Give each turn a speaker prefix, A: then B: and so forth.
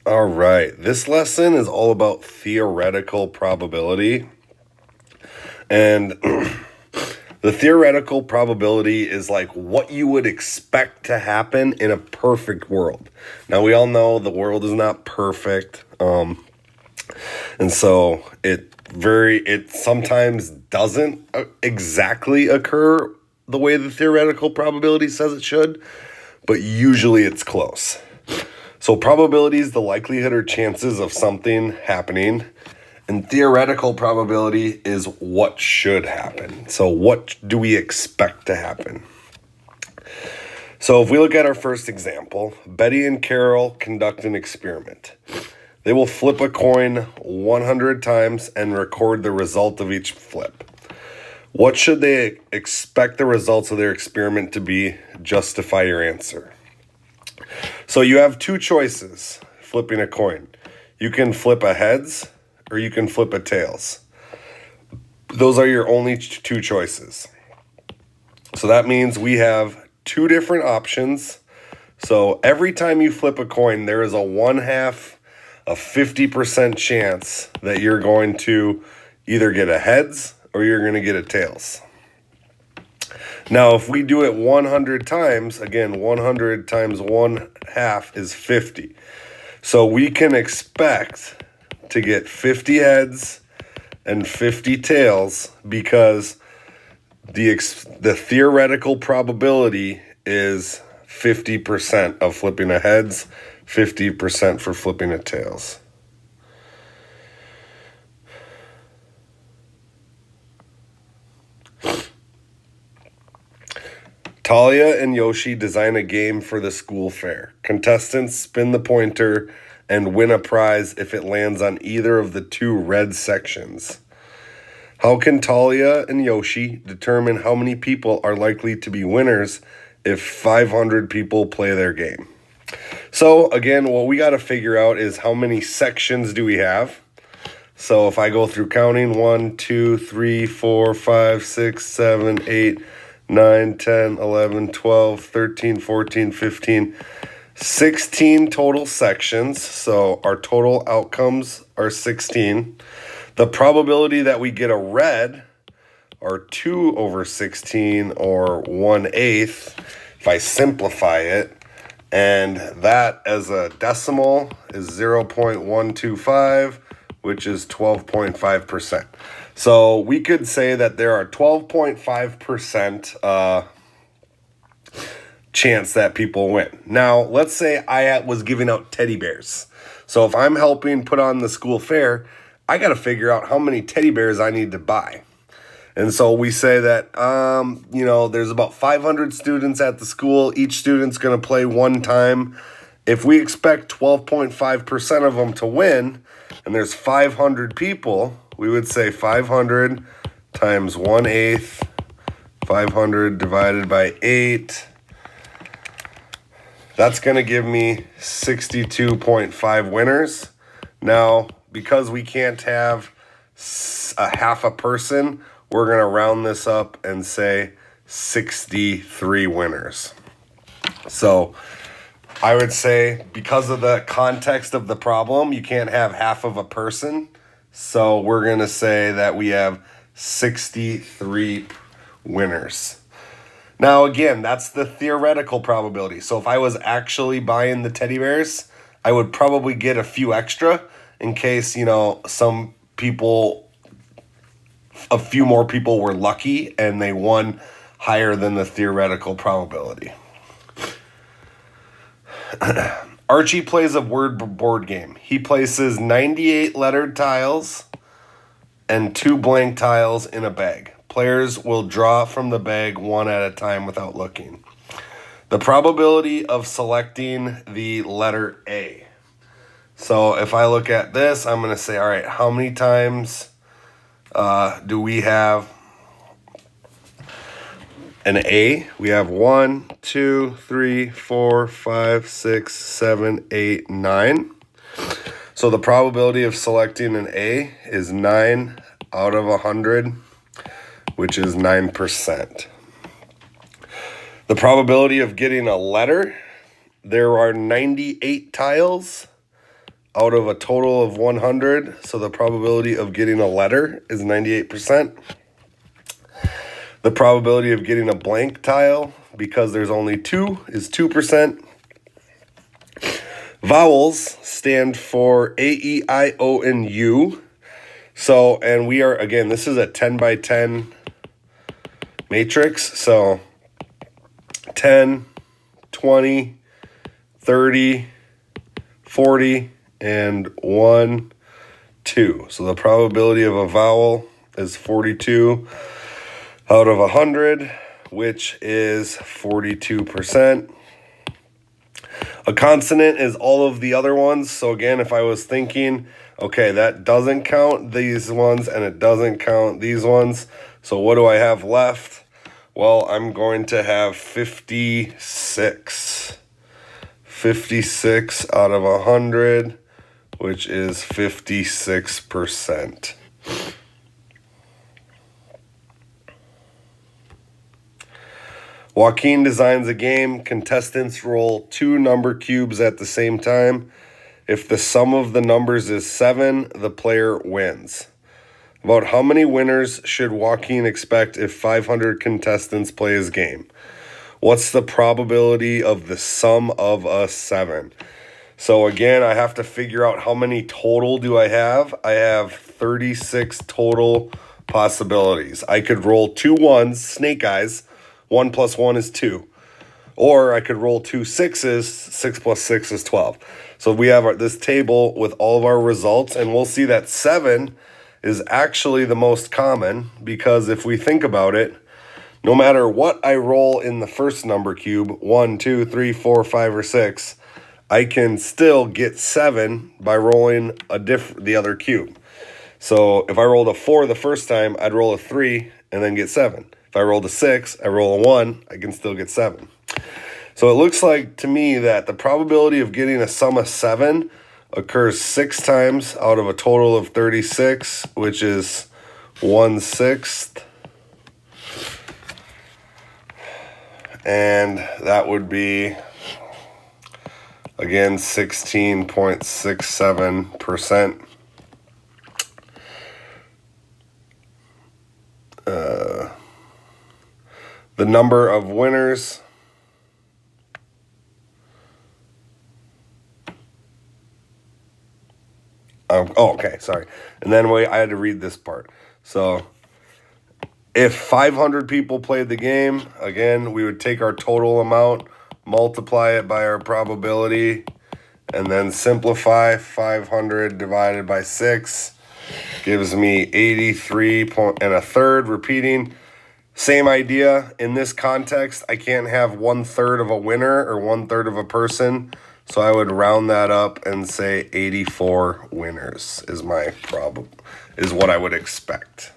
A: All right, this lesson is all about theoretical probability. And the theoretical probability is like what you would expect to happen in a perfect world. Now, we all know the world is not perfect. And so it sometimes doesn't exactly occur the way the theoretical probability says it should, but usually it's close. So probability is the likelihood or chances of something happening, and theoretical probability is what should happen. So what do we expect to happen? So if we look at our first example, Betty and Carol conduct an experiment. They will flip a coin 100 times and record the result of each flip. What should they expect the results of their experiment to be? Justify your answer. So you have two choices flipping a coin. You can flip a heads or you can flip a tails. Those are your only two choices. So that means we have two different options. So every time you flip a coin, there is a 50% chance that you're going to either get a heads or you're going to get a tails. Now, if we do it 100 times, again, 100 times 1/2 is 50. So we can expect to get 50 heads and 50 tails because the theoretical probability is 50% of flipping a heads, 50% for flipping a tails. Talia and Yoshi design a game for the school fair. Contestants spin the pointer and win a prize if it lands on either of the two red sections. How can Talia and Yoshi determine how many people are likely to be winners if 500 people play their game? So again, what we got to figure out is how many sections do we have? So if I go through counting 1, 2, 3, 4, 5, 6, 7, 8, 9, 10, 11, 12, 13, 14, 15, 16 total sections. So our total outcomes are 16. The probability that we get a red are 2 over 16 or 1/8 if I simplify it. And that as a decimal is 0.125, which is 12.5%. So we could say that there are 12.5% chance that people win. Now, let's say I was giving out teddy bears. So if I'm helping put on the school fair, I got to figure out how many teddy bears I need to buy. And so we say that, there's about 500 students at the school. Each student's going to play one time. If we expect 12.5% of them to win, and there's 500 people, we would say 500 times 1/8, 500 divided by 8. That's going to give me 62.5 winners. Now, because we can't have a half a person, we're going to round this up and say 63 winners. So I would say because of the context of the problem, you can't have half of a person. So we're going to say that we have 63 winners. Now, again, that's the theoretical probability. So if I was actually buying the teddy bears, I would probably get a few extra in case, some people, a few more people were lucky and they won higher than the theoretical probability. Archie plays a word board game. He places 98 lettered tiles and 2 blank tiles in a bag. Players will draw from the bag one at a time without looking. The probability of selecting the letter A. So if I look at this, I'm going to say, all right, how many times do we have an A? We have 1, 2, 3, 4, 5, 6, 7, 8, 9. So the probability of selecting an A is 9 out of 100, which is 9%. The probability of getting a letter, there are 98 tiles out of a total of 100. So the probability of getting a letter is 98%. The probability of getting a blank tile, because there's only 2, is 2%. Vowels stand for A, E, I, O, and U. So, and we are, again, this is a 10 by 10 matrix. So 10, 20, 30, 40, and 1, 2. So the probability of a vowel is 42 out of 100, which is 42%. A consonant is all of the other ones. So again, if I was thinking, okay, that doesn't count these ones and it doesn't count these ones. So what do I have left? Well, I'm going to have 56. 56 out of 100, which is 56%. Joaquin designs a game. Contestants roll 2 number cubes at the same time. If the sum of the numbers is 7, the player wins. About how many winners should Joaquin expect if 500 contestants play his game? What's the probability of the sum of a 7? So again, I have to figure out how many total do I have. I have 36 total possibilities. I could roll 2 ones, snake eyes. 1 plus 1 is 2. Or I could roll 2 6s. 6 plus 6 is 12. So we have this table with all of our results, and we'll see that 7 is actually the most common, because if we think about it, no matter what I roll in the first number cube, 1, 2, 3, 4, 5, or 6, I can still get 7 by rolling the other cube. So if I rolled a 4 the first time, I'd roll a 3 and then get 7. If I rolled a 6, I roll a 1, I can still get 7. So it looks like to me that the probability of getting a sum of 7 occurs 6 times out of a total of 36, which is 1/6. And that would be, again, 16.67%. The number of winners okay, sorry. And then I had to read this part. So if 500 people played the game, again, we would take our total amount, multiply it by our probability, and then simplify. 500 divided by 6 gives me 83 and a third. Repeating, same idea. In this context, I can't have 1/3 of a winner or 1/3 of a person. So I would round that up and say 84 winners is what I would expect.